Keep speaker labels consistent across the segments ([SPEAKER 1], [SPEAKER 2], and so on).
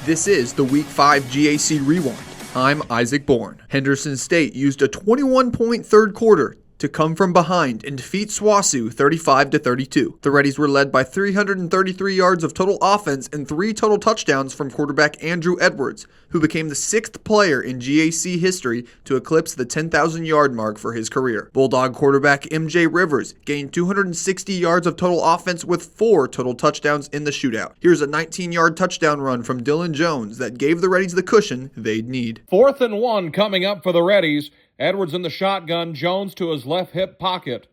[SPEAKER 1] This is the Week 5 GAC Rewind. I'm Isaac Bourne. Henderson State used a 21-point third quarter to come from behind and defeat SWOSU 35-32. The Reddies were led by 333 yards of total offense and 3 total touchdowns from quarterback Andrew Edwards, who became the 6th player in GAC history to eclipse the 10,000-yard mark for his career. Bulldog quarterback MJ Rivers gained 260 yards of total offense with 4 total touchdowns in the shootout. Here's a 19-yard touchdown run from Dylan Jones that gave the Reddies the cushion they'd need.
[SPEAKER 2] 4th and 1 coming up for the Reddies. Edwards in the shotgun, Jones to his left hip pocket.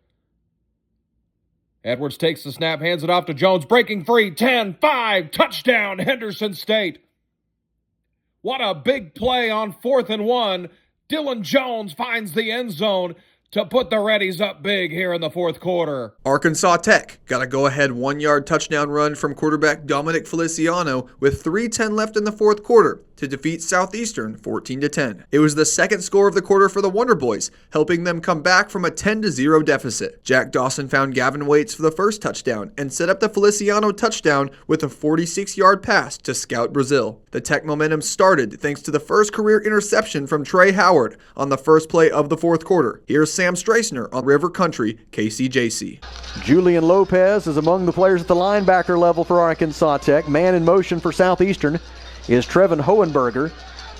[SPEAKER 2] Edwards takes the snap, hands it off to Jones, breaking free, 10-5, touchdown, Henderson State. What a big play on 4th and 1. Dylan Jones finds the end zone to put the Reddies up big here in the fourth quarter.
[SPEAKER 1] Arkansas Tech got a go-ahead 1-yard touchdown run from quarterback Dominic Feliciano with 3:10 left in the fourth quarter to defeat Southeastern 14-10. It was the second score of the quarter for the Wonder Boys, helping them come back from a 10-0 deficit. Jack Dawson found Gavin Waits for the first touchdown and set up the Feliciano touchdown with a 46-yard pass to Scout Brazil. The Tech momentum started thanks to the first career interception from Trey Howard on the first play of the fourth quarter. Here's Sam Streisner on River Country, KCJC.
[SPEAKER 3] Julian Lopez is among the players at the linebacker level for Arkansas Tech. Man in motion for Southeastern is Trevin Hohenberger.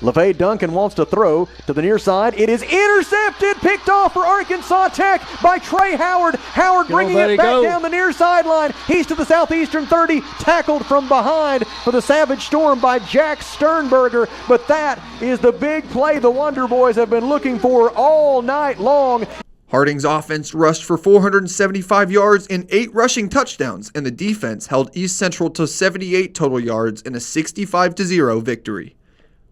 [SPEAKER 3] LeVay Duncan wants to throw to the near side. It is intercepted, picked off for Arkansas Tech by Trey Howard. Howard bringing it back down the near sideline. He's to the Southeastern 30, tackled from behind for the Savage Storm by Jack Sternberger. But that is the big play the Wonder Boys have been looking for all night long.
[SPEAKER 1] Harding's offense rushed for 475 yards and 8 rushing touchdowns, and the defense held East Central to 78 total yards in a 65-0 victory.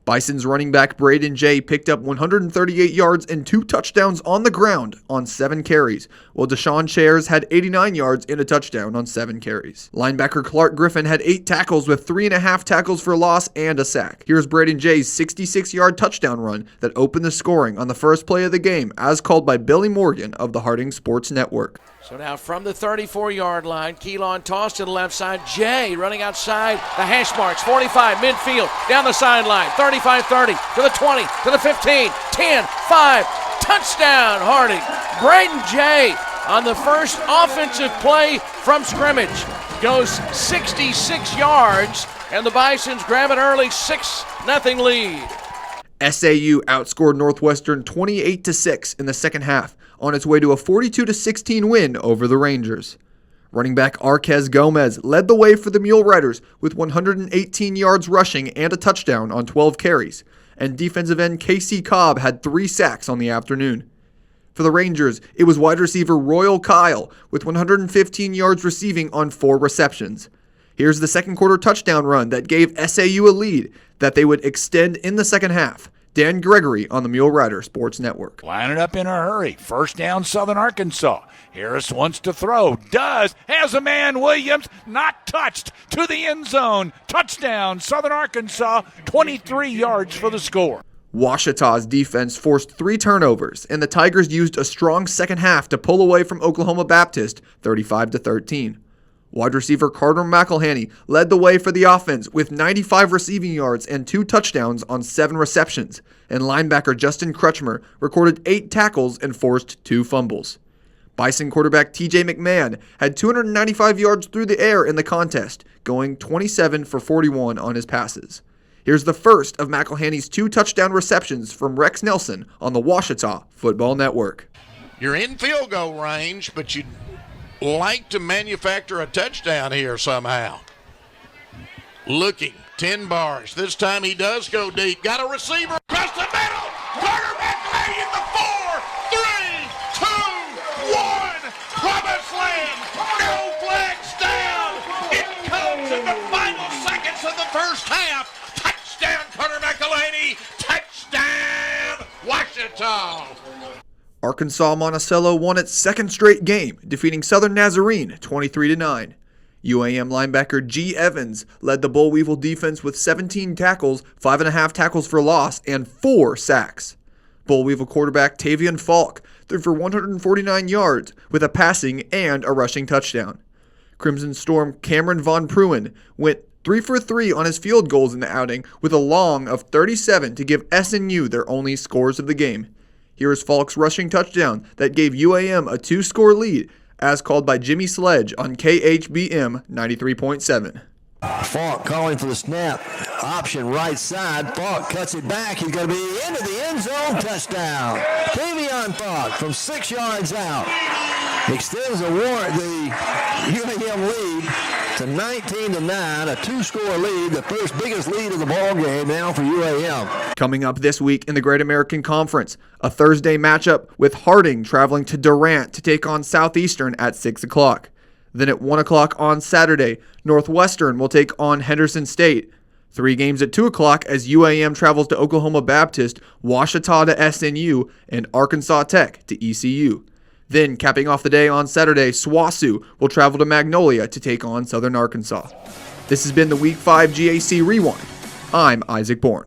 [SPEAKER 1] Bison's running back Braden Jay picked up 138 yards and 2 touchdowns on the ground on 7 carries, while Deshaun Chairs had 89 yards and a touchdown on 7 carries. Linebacker Clark Griffin had 8 tackles with 3.5 tackles for loss and a sack. Here's Braden Jay's 66-yard touchdown run that opened the scoring on the first play of the game, as called by Billy Morgan of the Harding Sports Network.
[SPEAKER 4] So now from the 34-yard line, Keelan tossed to the left side. Jay running outside the hash marks. 45, midfield, down the sideline. 35-30, to the 20, to the 15, 10, 5. Touchdown, Harding. Braden Jay on the first offensive play from scrimmage. Goes 66 yards, and the Bisons grab an early 6-0 lead.
[SPEAKER 1] SAU outscored Northwestern 28-6 in the second half, on its way to a 42-16 win over the Rangers. Running back Arquez Gomez led the way for the Mule Riders with 118 yards rushing and a touchdown on 12 carries, and defensive end Casey Cobb had 3 sacks on the afternoon. For the Rangers, it was wide receiver Royal Kyle with 115 yards receiving on 4 receptions. Here's the second quarter touchdown run that gave SAU a lead that they would extend in the second half. Dan Gregory on the Mule Rider Sports Network.
[SPEAKER 5] Line it up in a hurry. First down, Southern Arkansas. Harris wants to throw. Does. Has a man. Williams not touched. To the end zone. Touchdown, Southern Arkansas. 23 yards for the score.
[SPEAKER 1] Ouachita's defense forced 3 turnovers, and the Tigers used a strong second half to pull away from Oklahoma Baptist 35-13. Wide receiver Carter McElhaney led the way for the offense with 95 receiving yards and 2 touchdowns on 7 receptions, and linebacker Justin Crutchmer recorded 8 tackles and forced 2 fumbles. Bison quarterback TJ McMahon had 295 yards through the air in the contest, going 27 for 41 on his passes. Here's the first of McElhaney's 2 touchdown receptions from Rex Nelson on the Ouachita Football Network.
[SPEAKER 6] You're in field goal range, but you like to manufacture a touchdown here somehow. Looking, 10 bars. This time he does go deep. Got a receiver across the middle. Quarterback lay in the 4, 3, 2, 1. Promised land. No flags down. It comes in the final seconds of the first half. Touchdown, Carter McElhaney. Touchdown, Ouachita.
[SPEAKER 1] Arkansas-Monticello won its second straight game, defeating Southern Nazarene 23-9. UAM linebacker G. Evans led the Bull Weevil defense with 17 tackles, 5.5 tackles for loss, and 4 sacks. Bull Weevil quarterback Tavian Falk threw for 149 yards with a passing and a rushing touchdown. Crimson Storm Cameron Von Pruin went 3 for 3 on his field goals in the outing with a long of 37 to give SNU their only scores of the game. Here is Falk's rushing touchdown that gave UAM a 2-score lead, as called by Jimmy Sledge on KHBM 93.7.
[SPEAKER 7] Falk calling for the snap. Option right side. Falk cuts it back. He's going to be into the end zone. Touchdown. Davion Falk from 6 yards out. Extends the UAM lead to 19-9. A 2-score lead. The first biggest lead of the ball game now for UAM.
[SPEAKER 1] Coming up this week in the Great American Conference, a Thursday matchup with Harding traveling to Durant to take on Southeastern at 6 o'clock. Then at 1 o'clock on Saturday, Northwestern will take on Henderson State. 3 games at 2 o'clock as UAM travels to Oklahoma Baptist, Ouachita to SNU, and Arkansas Tech to ECU. Then, capping off the day on Saturday, SWOSU will travel to Magnolia to take on Southern Arkansas. This has been the Week 5 GAC Rewind. I'm Isaac Bourne.